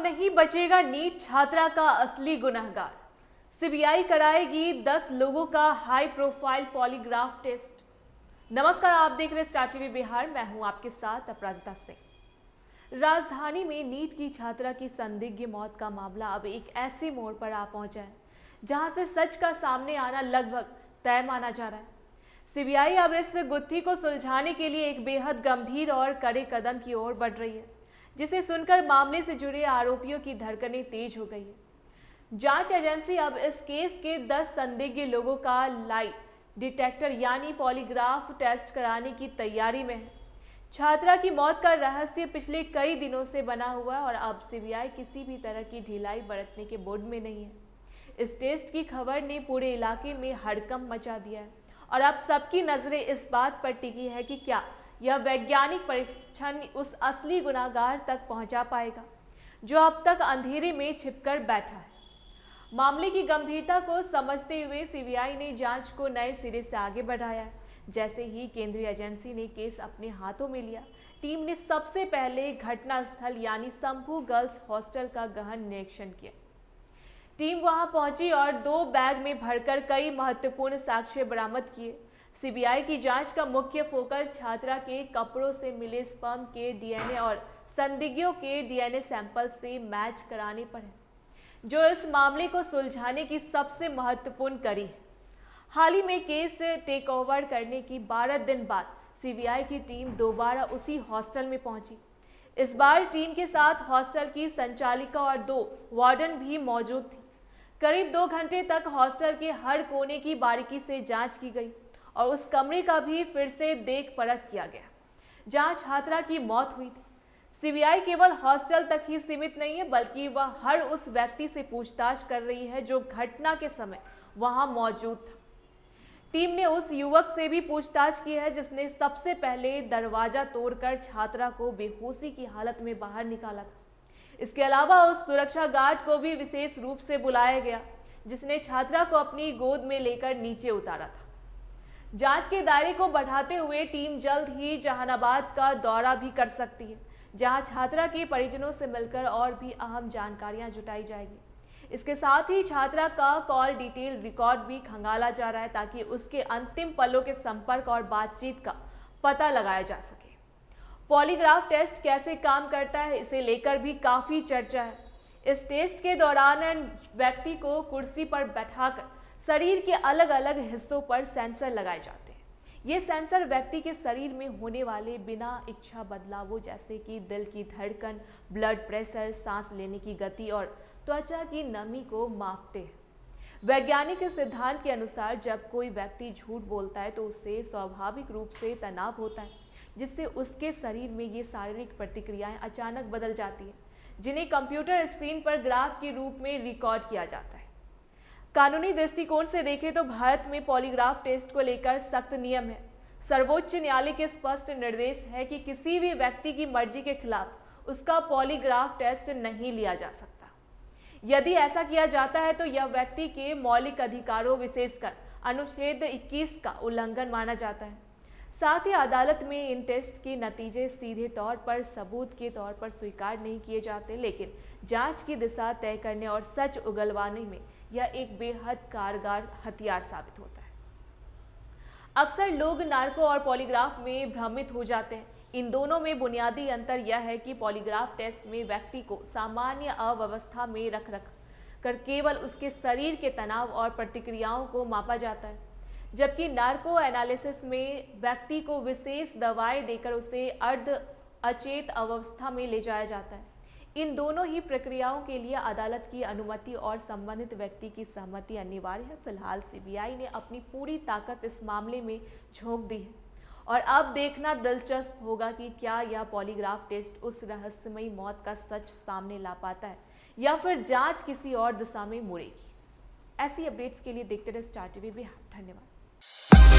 नहीं बचेगा नीट छात्रा का असली गुनहगार। सीबीआई कराएगी 10 लोगों का हाई प्रोफाइल पॉलीग्राफ टेस्ट। नमस्कार, आप देख रहे स्टार टीवी बिहार। मैं हूं आपके साथ अपराजिता सिंह। राजधानी में नीट की छात्रा की संदिग्ध मौत का मामला अब एक ऐसे मोड़ पर आ पहुंचा है जहां से सच का सामने आना लगभग तय माना जा रहा है। सीबीआई अब इस गुत्थी को सुलझाने के लिए एक बेहद गंभीर और कड़े कदम की ओर बढ़ रही है, जिसे सुनकर मामले से जुड़े आरोपियों की धड़कनें तेज हो गई है। जांच एजेंसी अब इस केस के 10 संदिग्ध लोगों का लाई डिटेक्टर यानी पॉलीग्राफ टेस्ट कराने की तैयारी में है। छात्रा की मौत का रहस्य पिछले कई दिनों से बना हुआ है और अब सीबीआई किसी भी तरह की ढिलाई बरतने के मूड में नहीं है। इस टेस्ट की खबर ने पूरे इलाके में हड़कंप मचा दिया है और अब सबकी नजरें इस बात पर टिकी है कि क्या यह वैज्ञानिक परीक्षण उस असली गुनहगार तक पहुंचा पाएगा जो अब तक अंधेरे में छिपकर बैठा है। मामले की गंभीरता को समझते हुए सीबीआई ने जांच को नए सिरे से आगे बढ़ाया है। जैसे ही केंद्रीय एजेंसी ने केस अपने हाथों में लिया, टीम ने सबसे पहले घटनास्थल यानी संभू गर्ल्स हॉस्टल का गहन निरीक्षण किया। टीम वहां पहुंची और 2 बैग में भरकर कई महत्वपूर्ण साक्ष्य बरामद किए। सीबीआई की जांच का मुख्य फोकस छात्रा के कपड़ों से मिले स्पर्म के डीएनए और संदिग्धों के डीएनए सैंपल से मैच कराने पर है, जो इस मामले को सुलझाने की सबसे महत्वपूर्ण कड़ी है। हाल ही में केस टेक ओवर करने की 12 दिन बाद सीबीआई की टीम दोबारा उसी हॉस्टल में पहुंची। इस बार टीम के साथ हॉस्टल की संचालिका और 2 वार्डन भी मौजूद थी। करीब 2 घंटे तक हॉस्टल के हर कोने की बारीकी से जांच की गई और उस कमरे का भी फिर से देख परख किया गया जहां छात्रा की मौत हुई थी। सीबीआई केवल हॉस्टल तक ही सीमित नहीं है, बल्कि वह हर उस व्यक्ति से पूछताछ कर रही है जो घटना के समय वहां मौजूद था। टीम ने उस युवक से भी पूछताछ की है जिसने सबसे पहले दरवाजा तोड़कर छात्रा को बेहोशी की हालत में बाहर निकाला था। इसके अलावा उस सुरक्षा गार्ड को भी विशेष रूप से बुलाया गया जिसने छात्रा को अपनी गोद में लेकर नीचे उतारा था। जांच के दायरे को बढ़ाते हुए टीम जल्द ही जहानाबाद का दौरा भी कर सकती है, जहां छात्रा के परिजनों से मिलकर और भी अहम जानकारियां जुटाई जाएगी। इसके साथ ही छात्रा का कॉल डिटेल रिकॉर्ड भी खंगाला जा रहा है ताकि उसके अंतिम पलों के संपर्क और बातचीत का पता लगाया जा सके। पॉलीग्राफ टेस्ट कैसे काम करता है, इसे लेकर भी काफी चर्चा है। इस टेस्ट के दौरान व्यक्ति को कुर्सी पर बैठाकर शरीर के अलग अलग हिस्सों पर सेंसर लगाए जाते हैं। ये सेंसर व्यक्ति के शरीर में होने वाले बिना इच्छा बदलावों जैसे कि दिल की धड़कन, ब्लड प्रेशर, सांस लेने की गति और त्वचा की नमी को मापते हैं। वैज्ञानिक सिद्धांत के अनुसार जब कोई व्यक्ति झूठ बोलता है तो उससे स्वाभाविक रूप से तनाव होता है, जिससे उसके शरीर में ये शारीरिक प्रतिक्रियाएं अचानक बदल जाती हैं, जिन्हें कंप्यूटर स्क्रीन पर ग्राफ के रूप में रिकॉर्ड किया जाता है। कानूनी दृष्टिकोण से देखें तो भारत में पॉलीग्राफ टेस्ट को लेकर सख्त नियम है। सर्वोच्च न्यायालय के स्पष्ट निर्देश है कि किसी भी व्यक्ति की मर्जी के खिलाफ उसका पॉलीग्राफ टेस्ट नहीं लिया जा सकता। यदि ऐसा किया जाता है तो यह व्यक्ति के मौलिक अधिकारों, विशेषकर अनुच्छेद 21 का उल्लंघन माना जाता है। साथ ही अदालत में इन टेस्ट के नतीजे सीधे तौर पर सबूत के तौर पर स्वीकार नहीं किए जाते, लेकिन जांच की दिशा तय करने और सच उगलवाने में यह एक बेहद कारगर हथियार साबित होता है। अक्सर लोग नार्को और पॉलीग्राफ में भ्रमित हो जाते हैं। इन दोनों में बुनियादी अंतर यह है कि पॉलीग्राफ टेस्ट में व्यक्ति को सामान्य अवस्था में रख कर केवल उसके शरीर के तनाव और प्रतिक्रियाओं को मापा जाता है, जबकि नार्को एनालिसिस में व्यक्ति को विशेष दवाएं देकर उसे अर्ध अचेत अवस्था में ले जाया जाता है। इन दोनों ही प्रक्रियाओं के लिए अदालत की अनुमति और संबंधित व्यक्ति की सहमति अनिवार्य है। फिलहाल सीबीआई ने अपनी पूरी ताकत इस मामले में झोंक दी है और अब देखना दिलचस्प होगा कि क्या यह पॉलीग्राफ टेस्ट उस रहस्यमयी मौत का सच सामने ला पाता है या फिर जांच किसी और दिशा में मुड़ेगी। ऐसी अपडेट्स के लिए देखते रहे स्टार टीवी बिहार। धन्यवाद।